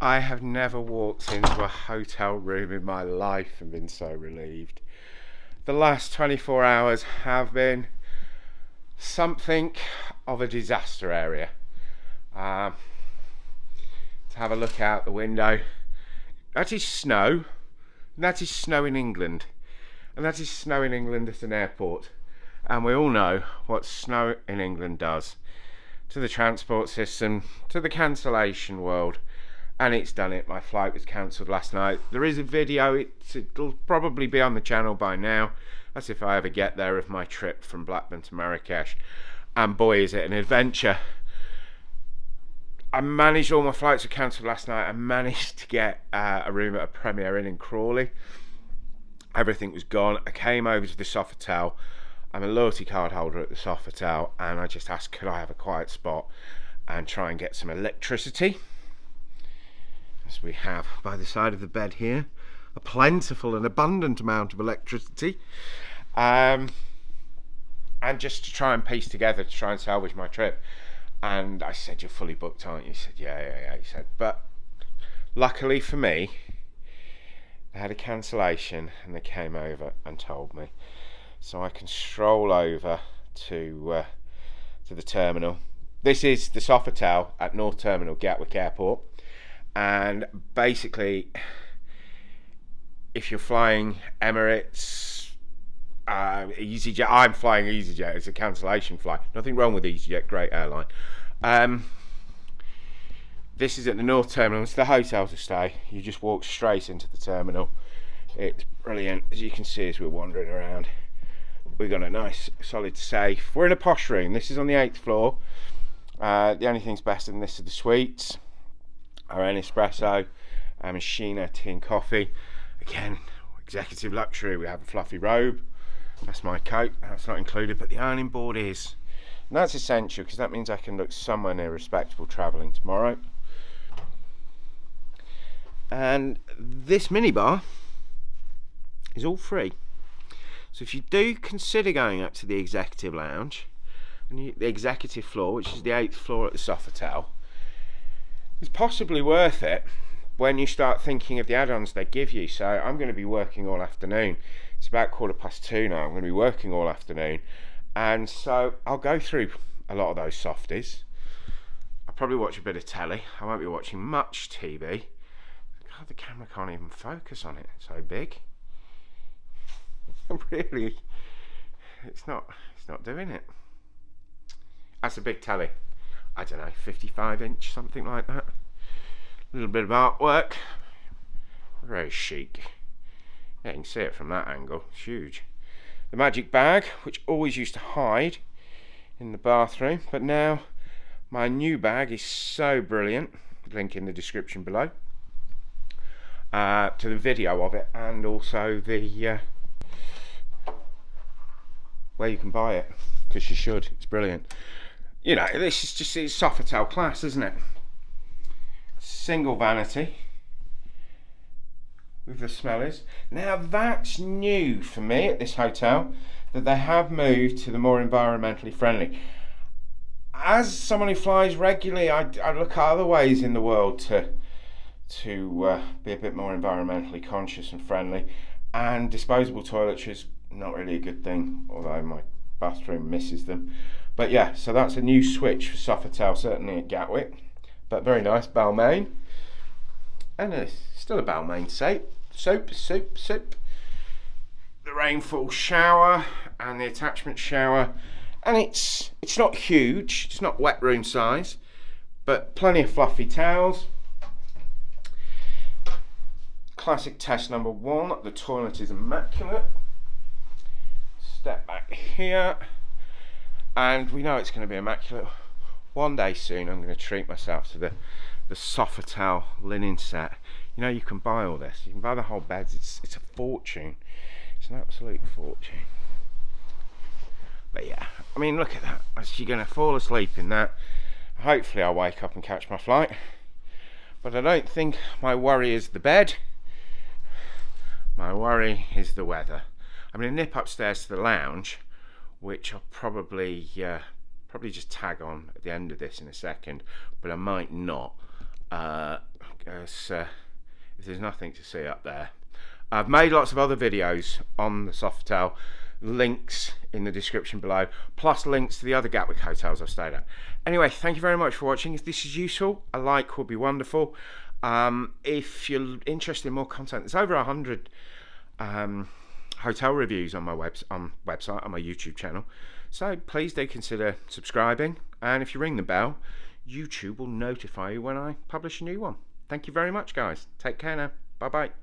I have never walked into a hotel room in my life and been so relieved. The last 24 hours have been something of a disaster area. To have a look out the window, that is snow. That is snow in England. And that is snow in England at an airport. And we all know what snow in England does to the transport system, to the cancellation world. And it's done it. My flight was cancelled last night. There is a video. It'll probably be on the channel by now. That's if I ever get there, of my trip from Blackburn to Marrakesh. And boy, is it an adventure. I managed, all my flights were cancelled last night. I managed to get a room at a Premier Inn in Crawley. Everything was gone. I came over to the Sofitel. I'm a loyalty card holder at the Sofitel. And I just asked, could I have a quiet spot and try and get some electricity? As we have by the side of the bed here, a plentiful and abundant amount of electricity, and just to try and piece together, to try and salvage my trip. And I said, you're fully booked, aren't you? He said, yeah. He said, but luckily for me, they had a cancellation and they came over and told me, so I can stroll over to the terminal. This is the Sofitel at North Terminal, Gatwick Airport. And basically, if you're flying Emirates, EasyJet, I'm flying EasyJet, it's a cancellation flight. Nothing wrong with EasyJet, great airline. This is at the North Terminal, it's the hotel to stay. You just walk straight into the terminal. It's brilliant, as you can see as we're wandering around. We've got a nice solid safe. We're in a posh room, this is on the 8th floor. The only things better than this are the suites. Our own espresso, our machina, tea and coffee. Again, executive luxury. We have a fluffy robe. That's my coat. That's not included, but the ironing board is. And that's essential because that means I can look somewhere near respectable travelling tomorrow. And this minibar is all free. So if you do consider going up to the executive lounge, and the executive floor, which is the 8th floor at the Sofitel, it's possibly worth it when you start thinking of the add-ons they give you. So I'm going to be working all afternoon. It's about 2:15 now. I'm going to be working all afternoon, and so I'll go through a lot of those softies. I'll probably watch a bit of telly. I won't be watching much TV. God, the camera can't even focus on it. It's so big. Really, it's not doing it. That's a big telly. I don't know, 55-inch, something like that. A little bit of artwork. Very chic. Yeah, you can see it from that angle. It's huge. The magic bag, which always used to hide in the bathroom, but now my new bag is so brilliant. Link in the description below. To the video of it, and also the where you can buy it, because you should. It's brilliant. You know, this is just, it's Sofitel class, isn't it? Single vanity with the smellers. Now that's new for me at this hotel, that they have moved to the more environmentally friendly. As someone who flies regularly, I look at other ways in the world to be a bit more environmentally conscious and friendly. And disposable toilets is not really a good thing, although my bathroom misses them. But yeah, so that's a new switch for Sofitel, certainly at Gatwick. But very nice, Balmain. And still a Balmain soap. The rainfall shower and the attachment shower. And it's not huge, it's not wet room size, but plenty of fluffy towels. Classic test number 1, the toilet is immaculate. Step back here. And we know it's going to be immaculate. One day soon I'm going to treat myself to the Sofitel linen set. You know, you can buy all this. You can buy the whole beds. It's a fortune. It's an absolute fortune. But yeah, I mean, look at that. You're going to fall asleep in that. Hopefully I'll wake up and catch my flight. But I don't think my worry is the bed. My worry is the weather. I'm going to nip upstairs to the lounge, which I'll probably just tag on at the end of this in a second, but I might not. if there's nothing to see up there. I've made lots of other videos on the Sofitel, links in the description below, plus links to the other Gatwick hotels I've stayed at. Anyway, thank you very much for watching. If this is useful, a like would be wonderful. If you're interested in more content, there's over 100 hotel reviews on my website, on my YouTube channel. So please do consider subscribing, and if you ring the bell, YouTube will notify you when I publish a new one. Thank you very much, guys. Take care now. Bye bye.